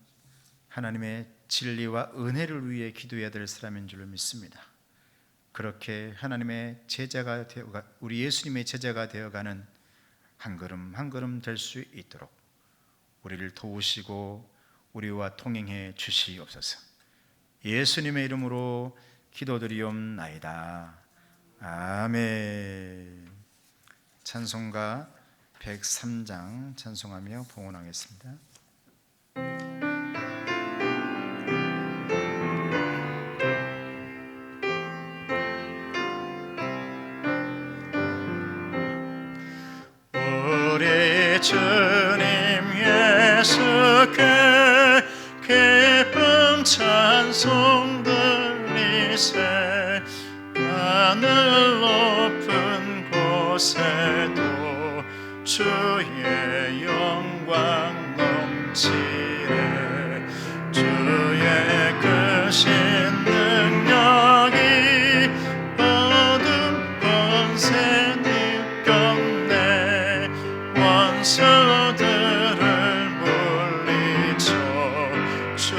하나님의 진리와 은혜를 위해 기도해야 될 사람인 줄로 믿습니다. 그렇게 하나님의 제자가 되어가, 우리 예수님의 제자가 되어가는 한 걸음 한 걸음 될 수 있도록 우리를 도우시고 우리와 통행해 주시옵소서. 예수님의 이름으로 기도드리옵나이다. 아멘. 찬송가 103장 찬송하며 봉헌하겠습니다. 우리 주님 예수께 기쁨 찬송 들리세. 하늘 높은 곳에도 주의 영광 넘치네. 주의 크신 능력이 어둠 권세 느꼈네. 원수들을 물리쳐 주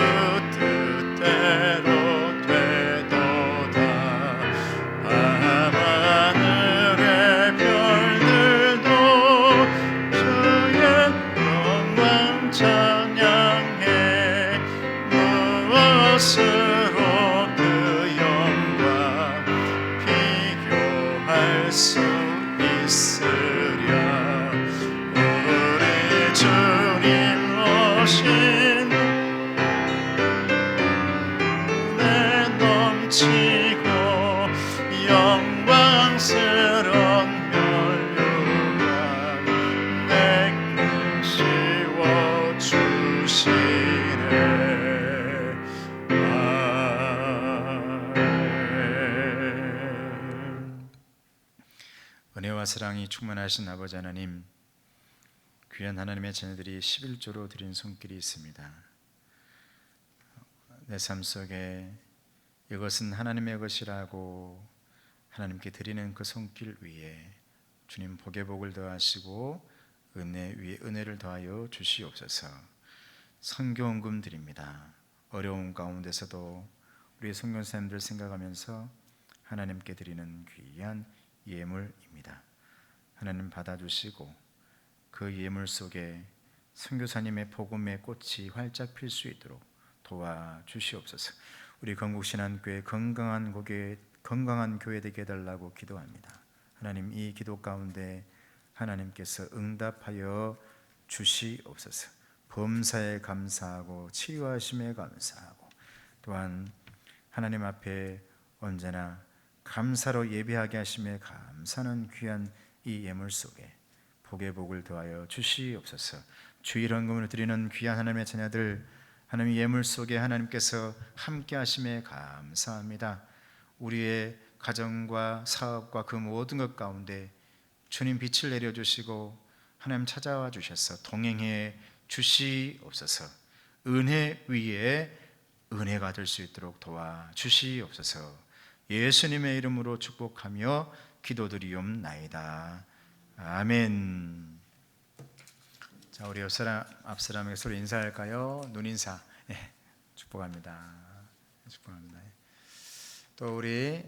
뜻대로 되도다. 밤하늘의 별들도 주의 영광 찬양해. 무엇으로 그 영광 비교할 수 있으랴. 우리 주님 오신 은혜 넘치고 영광스러운 면류관 내게 씌워주시네. 아멘. 은혜와 사랑이 충만하신 아버지 하나님, 귀한 하나님의 자녀들이 11조로 드린 손길이 있습니다. 내 삶 속에 이것은 하나님의 것이라고 하나님께 드리는 그 손길 위에 주님 복에 복을 더하시고 은혜 위에 은혜를 더하여 주시옵소서. 선교헌금 드립니다. 어려운 가운데서도 우리 선교사님들 생각하면서 하나님께 드리는 귀한 예물입니다. 하나님 받아주시고 그 예물 속에 선교사님의 복음의 꽃이 활짝 필 수 있도록 도와주시옵소서. 우리 건국신한교회 건강한 교회 되게 해달라고 기도합니다. 하나님 이 기도 가운데 하나님께서 응답하여 주시옵소서. 범사에 감사하고 치유하심에 감사하고 또한 하나님 앞에 언제나 감사로 예배하게 하심에 감사하는 귀한 이 예물 속에 복의 복을 더하여 주시옵소서. 주일 헌금을 드리는 귀한 하나님의 자녀들, 하나님 예물 속에 하나님께서 함께 하심에 감사합니다. 우리의 가정과 사업과 그 모든 것 가운데 주님 빛을 내려주시고 하나님 찾아와 주셔서 동행해 주시옵소서. 은혜 위에 은혜가 될 수 있도록 도와 주시옵소서. 예수님의 이름으로 축복하며 기도드리옵나이다. 아멘. 자, 우리 앞 사람에게 서로 인사할까요? 눈인사. 축복합니다. 축복합니다. 또 우리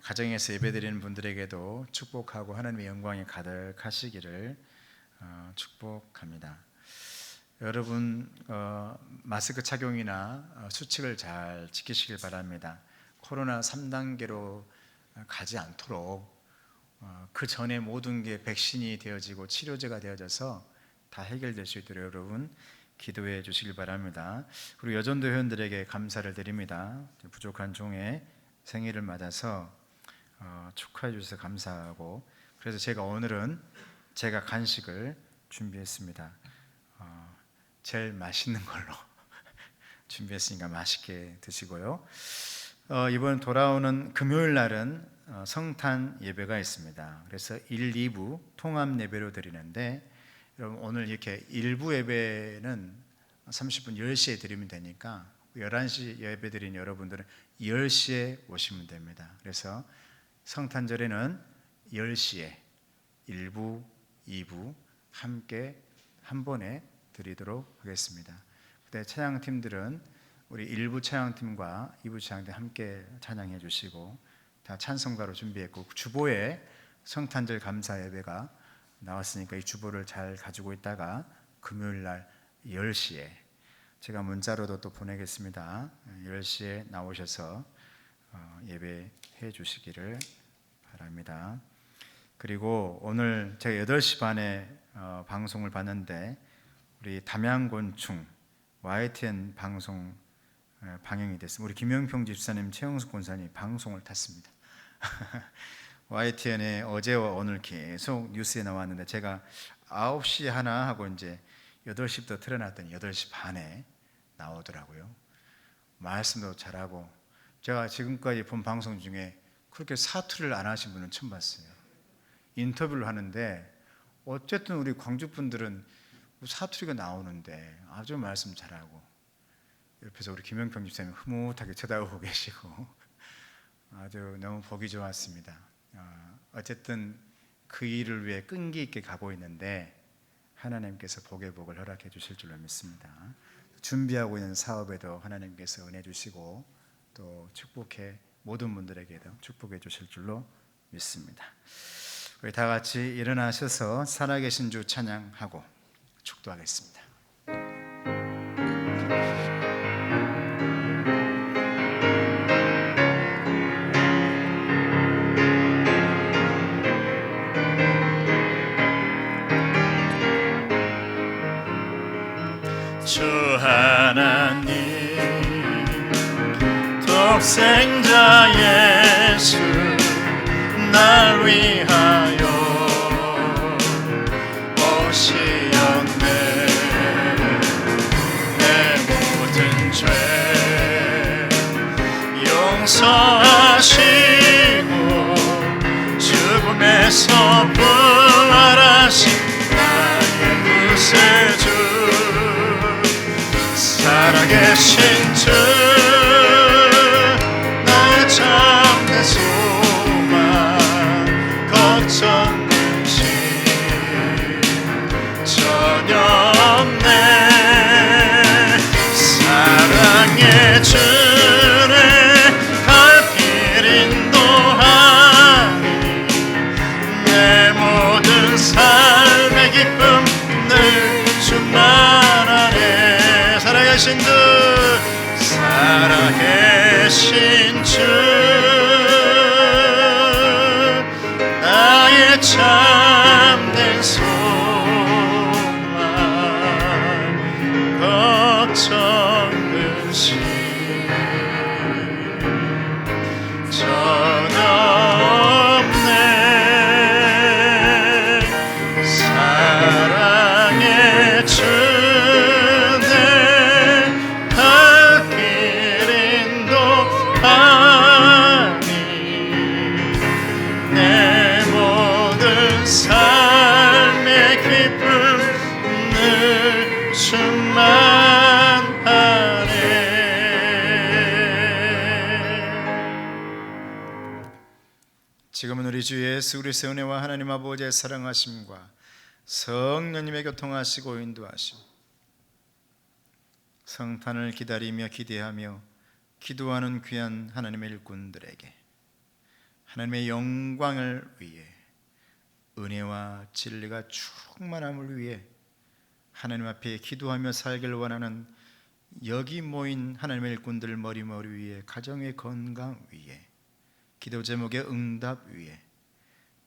가정에서 예배드리는 분들에게도 축복하고 하나님의 영광이 가득하시기를 축복합니다. 여러분 마스크 착용이나 수칙을 잘 지키시길 바랍니다. 코로나 3단계로 가지 않도록 그 전에 모든 게 백신이 되어지고 치료제가 되어져서 다 해결될 수 있도록 여러분 기도해 주시길 바랍니다. 그리고 여전도 회원들에게 감사를 드립니다. 부족한 종의 생일을 맞아서 축하해 주셔서 감사하고, 그래서 제가 오늘은 제가 간식을 준비했습니다. 제일 맛있는 걸로 준비했으니까 맛있게 드시고요. 이번 돌아오는 금요일 날은 성탄 예배가 있습니다. 그래서 1, 2부 통합 예배로 드리는데, 여러분 오늘 이렇게 1부 예배는 30분 10시에 드리면 되니까 11시 예배 드린 여러분들은 10시에 오시면 됩니다. 그래서 성탄절에는 10시에 1부, 2부 함께 한 번에 드리도록 하겠습니다. 그때 찬양팀들은 우리 1부 찬양팀과 2부 찬양팀 함께 찬양해 주시고, 다 찬송가로 준비했고 주보에 성탄절 감사 예배가 나왔으니까 이 주보를 잘 가지고 있다가 금요일 날 10시에 제가 문자로도 또 보내겠습니다. 10시에 나오셔서 예배해 주시기를 바랍니다. 그리고 오늘 제가 8시 반에 방송을 봤는데 우리 담양곤충 YTN 방송 방영이 됐습니다. 우리 김영평 집사님, 최영숙 권사님 방송을 탔습니다. YTN에 어제와 오늘 계속 뉴스에 나왔는데 제가 9시 하나 하고 이제 8시부터 틀어놨더니 8시 반에 나오더라고요. 말씀도 잘하고, 제가 지금까지 본 방송 중에 그렇게 사투를 안 하신 분은 처음 봤어요. 인터뷰를 하는데 어쨌든 우리 광주 분들은 사투리가 나오는데 아주 말씀 잘하고, 옆에서 우리 김영평 집사님 흐뭇하게 쳐다보고 계시고 아주 너무 보기 좋았습니다. 어쨌든 그 일을 위해 끈기 있게 가고 있는데 하나님께서 복의 복을 허락해 주실 줄로 믿습니다. 준비하고 있는 사업에도 하나님께서 은혜 주시고 또 축복해 모든 분들에게도 축복해 주실 줄로 믿습니다. 우리 다 같이 일어나셔서 살아계신 주 찬양하고 축도하겠습니다. 주 하나님 독생자 예수 날 위하여 오시었네. 내 모든 죄 용서하시고 죽음에서 부활하신 나의 구세주, 살아계신 주 나의 참된 소망, 걱정 없이 전혀 없네. 사랑의 주네 갈 길 인도하니 내 모든 삶의 기쁨 늘 주만 안에. 살아계신 주, 살아계신 주, 나 사랑의 주내 갈 길 인도하니 내 모든 삶의 기쁨 늘 충만하네. 지금은 우리 주 예수 그리스도의 은혜와 하나님 아버지의 사랑하심과 성령님의 교통하시고 인도하심, 성탄을 기다리며 기대하며 기도하는 귀한 하나님의 일꾼들에게 하나님의 영광을 위해, 은혜와 진리가 충만함을 위해 하나님 앞에 기도하며 살기를 원하는 여기 모인 하나님의 일꾼들 머리머리 위에, 가정의 건강 위에, 기도 제목의 응답 위에,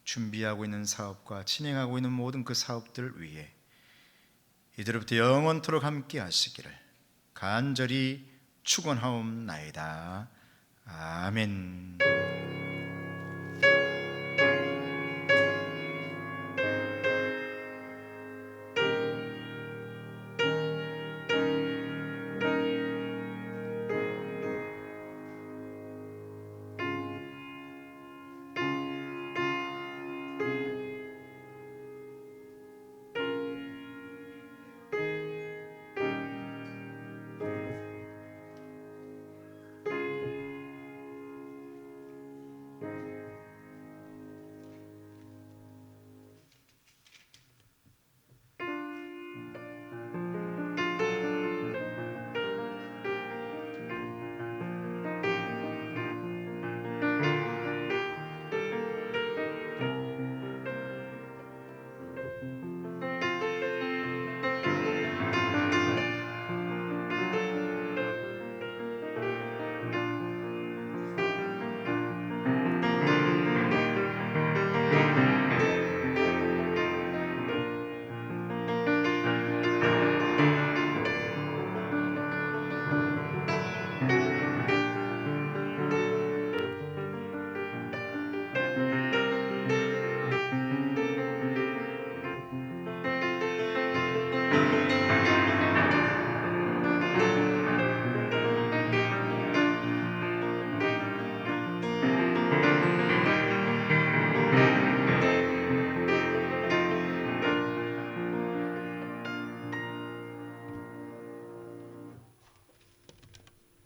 준비하고 있는 사업과 진행하고 있는 모든 그 사업들 위에 이제로부터 영원토록 함께 하시기를 간절히 축원하옵나이다. 아멘.